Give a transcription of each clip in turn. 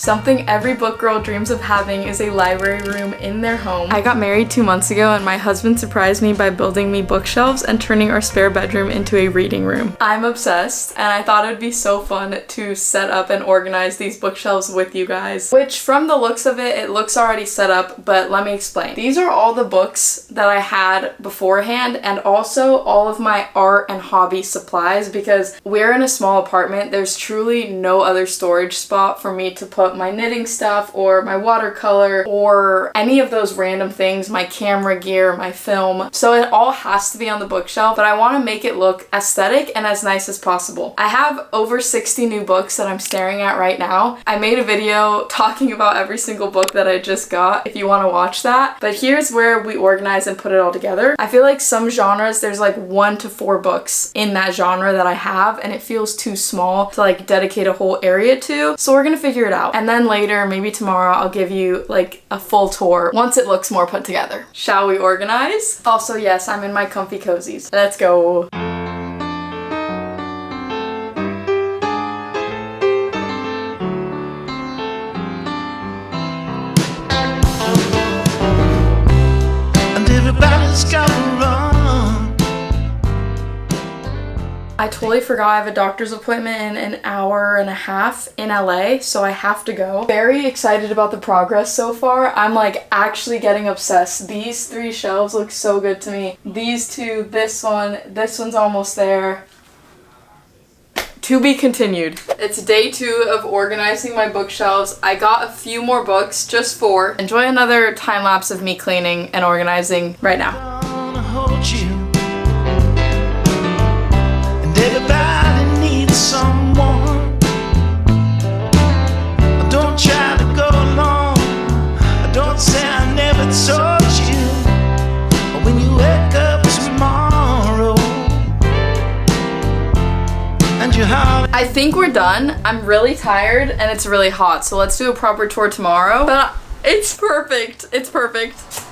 Something every book girl dreams of having is a library room in their home. I got married 2 months ago and my husband surprised me by building me bookshelves and turning our spare bedroom into a reading room. I'm obsessed and I thought it would be so fun to set up and organize these bookshelves with you guys. Which from the looks of it, it looks already set up, but let me explain. These are all the books that I had beforehand and also all of my art and hobby supplies because we're in a small apartment. There's truly no other storage spot for me to put my knitting stuff or my watercolor or any of those random things, my camera gear, my film. So it all has to be on the bookshelf, but I want to make it look aesthetic and as nice as possible. I have over 60 new books that I'm staring at right now. I made a video talking about every single book that I just got if you want to watch that, but here's where we organize and put it all together. I feel like some genres, there's like 1 to 4 books in that genre that I have and it feels too small to like dedicate a whole area to. So we're gonna figure it out. And then later, maybe tomorrow, I'll give you like a full tour once it looks more put together. Shall we organize? Also, yes, I'm in my comfy cozies. Let's go. And everybody's got to run. I totally forgot I have a doctor's appointment in an hour and a half in LA, so I have to go. Very excited about the progress so far. I'm like actually getting obsessed. These 3 shelves look so good to me. These 2, this one's almost there. To be continued. It's day 2 of organizing my bookshelves. I got a few more books, just 4. Enjoy another time lapse of me cleaning and organizing right now. Everybody needs someone. Don't try to go along. Don't say I never told you. When you wake up tomorrow and you holler. I think we're done. I'm really tired and it's really hot, so let's do a proper tour tomorrow. But it's perfect. It's perfect.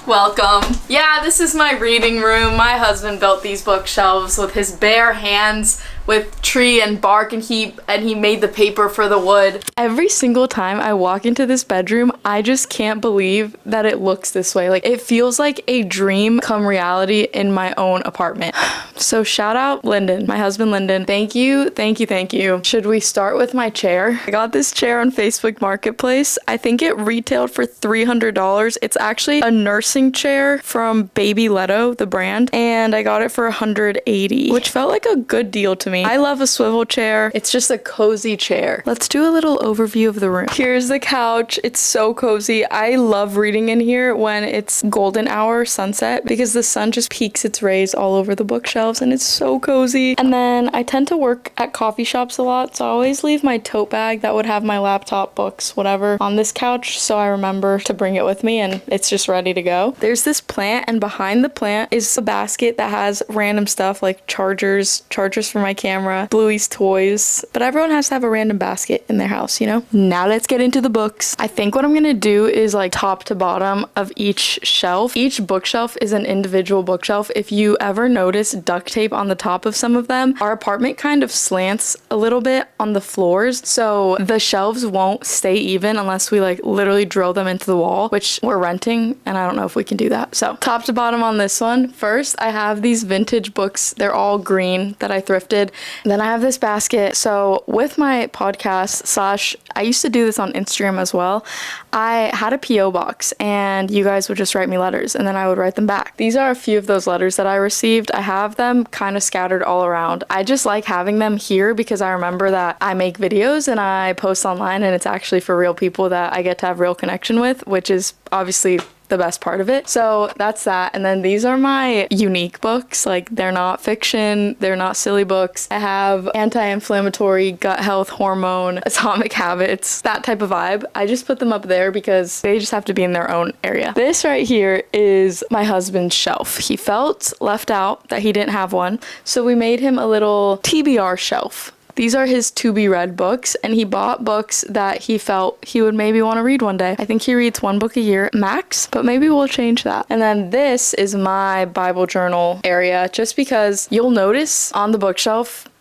Welcome. Yeah, this is my reading room. My husband built these bookshelves with his bare hands with tree and bark and he made the paper for the wood. Every single time I walk into this bedroom, I just can't believe that it looks this way. Like it feels like a dream come reality in my own apartment. So shout out Lyndon, my husband Lyndon. Thank you, thank you, thank you. Should we start with my chair? I got this chair on Facebook Marketplace. I think it retailed for $300. It's actually a nursing chair from Baby Leto, the brand, and I got it for $180, which felt like a good deal to me. I love a swivel chair. It's just a cozy chair. Let's do a little overview of the room. Here's the couch. It's so cozy. I love reading in here when it's golden hour sunset because the sun just peeks its rays all over the bookshelves and it's so cozy. And then I tend to work at coffee shops a lot, so I always leave my tote bag that would have my laptop, books, whatever on this couch so I remember to bring it with me and it's just ready to go. There's this plant and behind the plant is a basket that has random stuff like chargers for my camera, Bluey's toys, but everyone has to have a random basket in their house, you know? Now let's get into the books. I think what I'm gonna do is like top to bottom of each shelf. Each bookshelf is an individual bookshelf. If you ever notice duct tape on the top of some of them, our apartment kind of slants a little bit on the floors, so the shelves won't stay even unless we like literally drill them into the wall, which we're renting, and I don't know if we can do that. So top to bottom on this one. First, I have these vintage books. They're all green that I thrifted. Then I have this basket. So with my podcast slash, I used to do this on Instagram as well. I had a PO box and you guys would just write me letters and then I would write them back. These are a few of those letters that I received. I have them kind of scattered all around. I just like having them here because I remember that I make videos and I post online and it's actually for real people that I get to have real connection with, which is obviously the best part of it. So that's that. And then these are my unique books. Like they're not fiction, they're not silly books. I have anti-inflammatory, gut health, hormone, atomic habits, that type of vibe. I just put them up there because they just have to be in their own area. This right here is my husband's shelf. He felt left out that he didn't have one. So we made him a little TBR shelf. These are his to be read books, and he bought books that he felt he would maybe want to read one day. I think he reads 1 book a year max, but maybe we'll change that. And then this is my Bible journal area, just because you'll notice on the bookshelf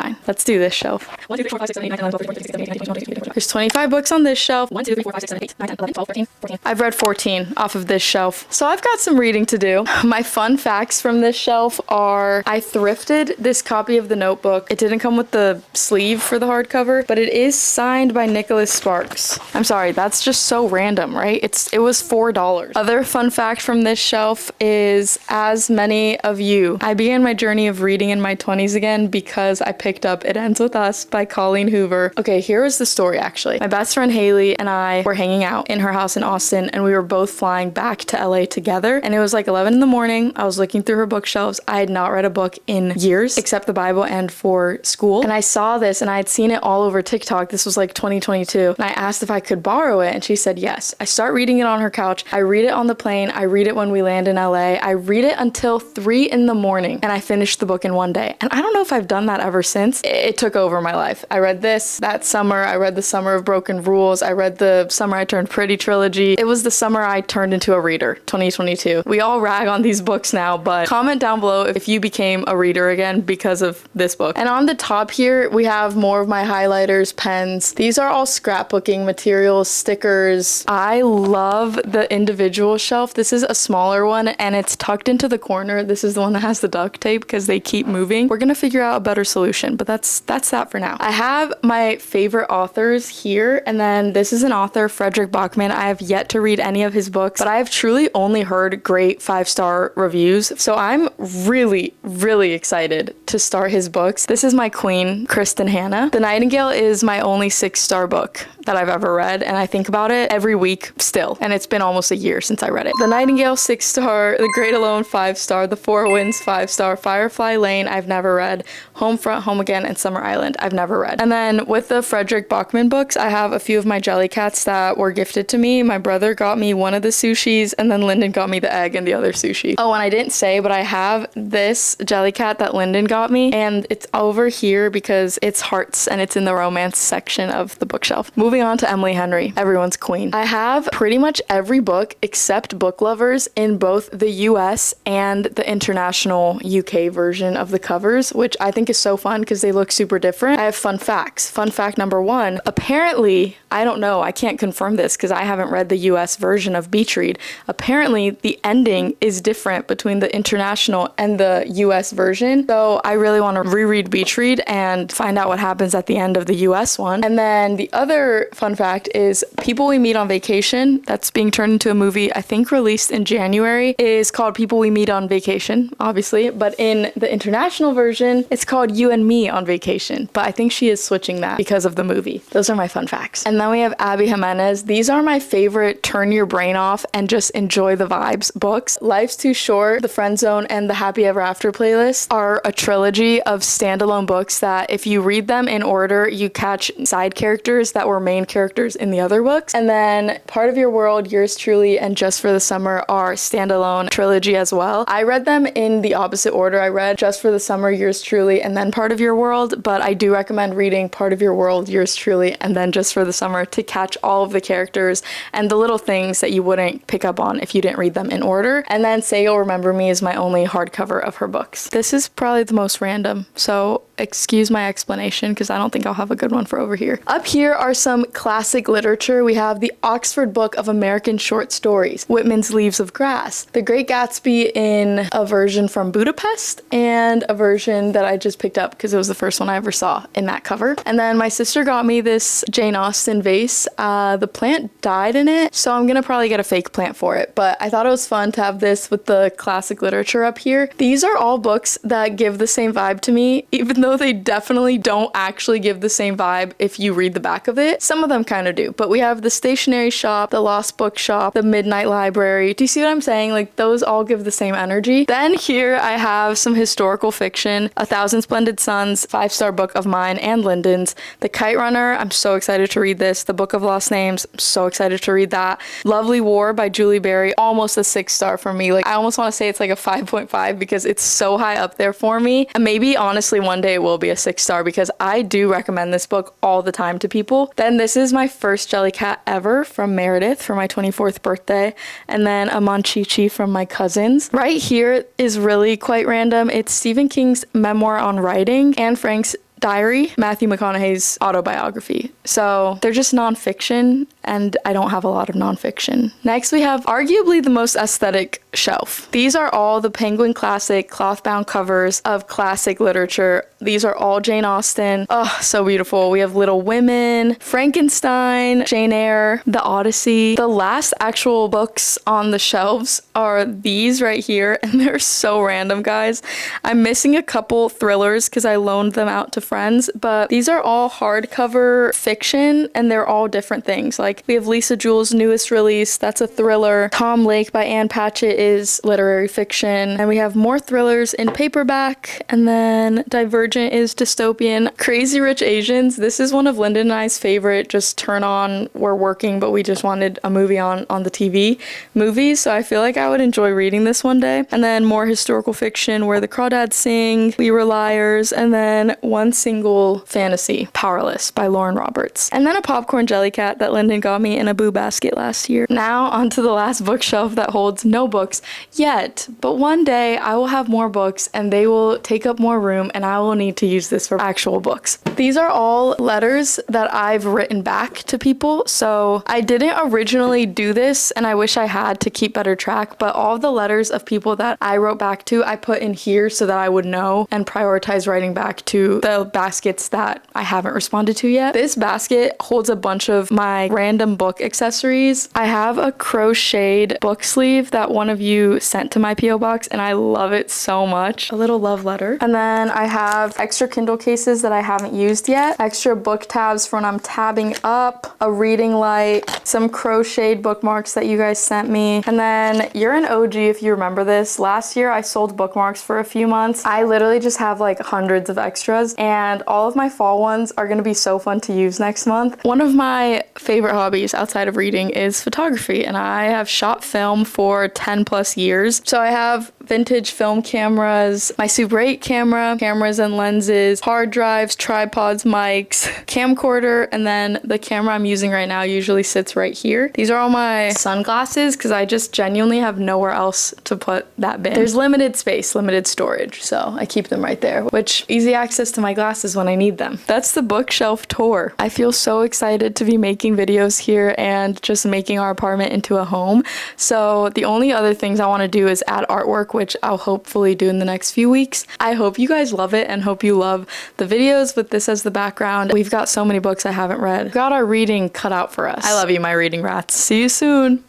$1.49. Let's do this shelf. 1, 2, 3, 4, 5, 6, 7, 8, 9, 10, 11, 12, 13, 14, 15, 16, 17, 18, 19, 20, 21, 22, 23, 24. There's 25 books on this shelf. 1, 2, 3, 4, 5, 6, 7, 8, 9, 10, 11, 12, 13, 14. I've read 14 off of this shelf. So I've got some reading to do. My fun facts from this shelf are I thrifted this copy of The Notebook. It didn't come with the sleeve for the hardcover, but it is signed by Nicholas Sparks. I'm sorry, that's just so random, right? It was $4. Other fun fact from this shelf is, as many of you, I began my journey of reading in my 20s again because I picked up It Ends With Us by Colleen Hoover. Okay, here is the story actually. My best friend Haley and I were hanging out in her house in Austin, and we were both flying back to LA together, and it was like 11 in the morning. I was looking through her bookshelves. I had not read a book in years except the Bible and for school, and I saw this and I had seen it all over TikTok. This was like 2022, and I asked if I could borrow it, and she said yes. I start reading it on her couch. I read it on the plane. I read it when we land in LA. I read it until 3 in the morning, and I finished the book in one day. And I don't know if I've done that ever since. It took over my life. I read this that summer. I read The Summer of Broken Rules. I read The Summer I Turned Pretty trilogy. It was the summer I turned into a reader, 2022. We all rag on these books now, but comment down below if you became a reader again because of this book. And on the top here, we have more of my highlighters, pens. These are all scrapbooking materials, stickers. I love the individual shelf. This is a smaller one and it's tucked into the corner. This is the one that has the duct tape because they keep moving. We're gonna figure out a better solution, but that's that for now. I have my favorite authors here, and then this is an author, Frederick Bachman. I have yet to read any of his books, but I have truly only heard great 5-star reviews, so I'm really, really excited to start his books. This is my queen, Kristen Hanna. The Nightingale is my only 6-star book that I've ever read, and I think about it every week still, and it's been almost a year since I read it. The Nightingale, 6-star, The Great Alone, 5-star, The Four Winds, 5-star, Firefly Lane, I've never read, Homefront, Home Again, and Summer Island, I've never read. And then with the Frederick Bachman books, I have a few of my Jellycats that were gifted to me. My brother got me one of the sushis, and then Lyndon got me the egg and the other sushi. Oh, and I didn't say, but I have this Jellycat that Lyndon got me, and it's over here because it's hearts and it's in the romance section of the bookshelf. Moving on to Emily Henry, everyone's queen. I have pretty much every book except Book Lovers in both the US and the international UK version of the covers, which I think is so fun because they look super different. I have fun facts. Fun fact number 1, apparently, I don't know, I can't confirm this because I haven't read the US version of Beach Read. Apparently, the ending is different between the international and the US version. So I really want to reread Beach Read and find out what happens at the end of the US one. And then the other other fun fact is People We Meet on Vacation, that's being turned into a movie, I think released in January, is called People We Meet on Vacation, obviously, but in the international version, it's called You and Me on Vacation, but I think she is switching that because of the movie. Those are my fun facts. And then we have Abby Jimenez. These are my favorite turn your brain off and just enjoy the vibes books. Life's Too Short, The Friend Zone, and the Happy Ever After playlist are a trilogy of standalone books that if you read them in order, you catch side characters that were main characters in the other books. And then Part of Your World, Yours Truly, and Just for the Summer are standalone trilogy as well. I read them in the opposite order. I read Just for the Summer, Yours Truly, and then Part of Your World, but I do recommend reading Part of Your World, Yours Truly, and then Just for the Summer to catch all of the characters and the little things that you wouldn't pick up on if you didn't read them in order. And then Say You'll Remember Me is my only hardcover of her books. This is probably the most random, so excuse my explanation because I don't think I'll have a good one for over here. Up here are some classic literature. We have the Oxford Book of American Short Stories, Whitman's Leaves of Grass, The Great Gatsby in a version from Budapest, and a version that I just picked up because it was the first one I ever saw in that cover. And then my sister got me this Jane Austen vase. The plant died in it, so I'm gonna probably get a fake plant for it, but I thought it was fun to have this with the classic literature up here. These are all books that give the same vibe to me, even though they definitely don't actually give the same vibe if you read the back of it. Some of them kind of do, but we have the Stationery Shop, the Lost Book Shop, the Midnight Library. Do you see what I'm saying? Like, those all give the same energy. Then here I have some historical fiction, A Thousand Splendid Suns, 5-star book of mine and Lyndon's, The Kite Runner, I'm so excited to read this, The Book of Lost Names, I'm so excited to read that, Lovely War by Julie Berry, almost a 6-star for me. Like, I almost want to say it's like a 5.5 because it's so high up there for me. And maybe honestly one day it will be a 6-star because I do recommend this book all the time to people. Then this is my first Jellycat ever from Meredith for my 24th birthday, and then a Monchichi from my cousins. Right here is really quite random. It's Stephen King's memoir on writing, Anne Frank's diary, Matthew McConaughey's autobiography. So they're just nonfiction, and I don't have a lot of nonfiction. Next, we have arguably the most aesthetic shelf. These are all the Penguin Classic cloth-bound covers of classic literature. These are all Jane Austen. Oh, so beautiful. We have Little Women, Frankenstein, Jane Eyre, The Odyssey. The last actual books on the shelves are these right here, and they're so random, guys. I'm missing a couple thrillers because I loaned them out to friends, but these are all hardcover fiction, and they're all different things. Like, we have Lisa Jewell's newest release, that's a thriller. Tom Lake by Ann Patchett is literary fiction, and we have more thrillers in paperback, and then Divergent is dystopian. Crazy Rich Asians, this is one of Lyndon and I's favorite just turn on, we're working but we just wanted a movie on the TV movies, so I feel like I would enjoy reading this one day. And then more historical fiction, Where the Crawdads Sing, We Were Liars, and then one single fantasy, Powerless by Lauren Roberts. And then a popcorn Jellycat that Lyndon got me in a boo basket last year. Now onto the last bookshelf that holds no books yet, but one day I will have more books and they will take up more room and I will need to use this for actual books. These are all letters that I've written back to people, so I didn't originally do this and I wish I had to keep better track, but all the letters of people that I wrote back to I put in here so that I would know and prioritize writing back to the baskets that I haven't responded to yet. This basket holds a bunch of my random book accessories. I have a crocheted book sleeve that one of you sent to my PO box and I love it so much. A little love letter. And then I have extra Kindle cases that I haven't used yet, extra book tabs for when I'm tabbing up, a reading light, some crocheted bookmarks that you guys sent me. And then you're an OG if you remember this. Last year I sold bookmarks for a few months. I literally just have like hundreds of extras, and all of my fall ones are gonna be so fun to use next month. One of my favorite hobbies outside of reading is photography, and I have shot film for 10 plus years. So I have vintage film cameras, my Super 8 camera, cameras and lenses, hard drives, tripods, mics, camcorder, and then the camera I'm using right now usually sits right here. These are all my sunglasses because I just genuinely have nowhere else to put that bin. There's limited space, limited storage, so I keep them right there, which easy access to my glasses when I need them. That's the bookshelf tour. I feel so excited to be making videos here and just making our apartment into a home. So the only other things I want to do is add artwork which I'll hopefully do in the next few weeks. I hope you guys love it and hope you love the videos with this as the background. We've got so many books I haven't read. Got our reading cut out for us. I love you, my reading rats. See you soon.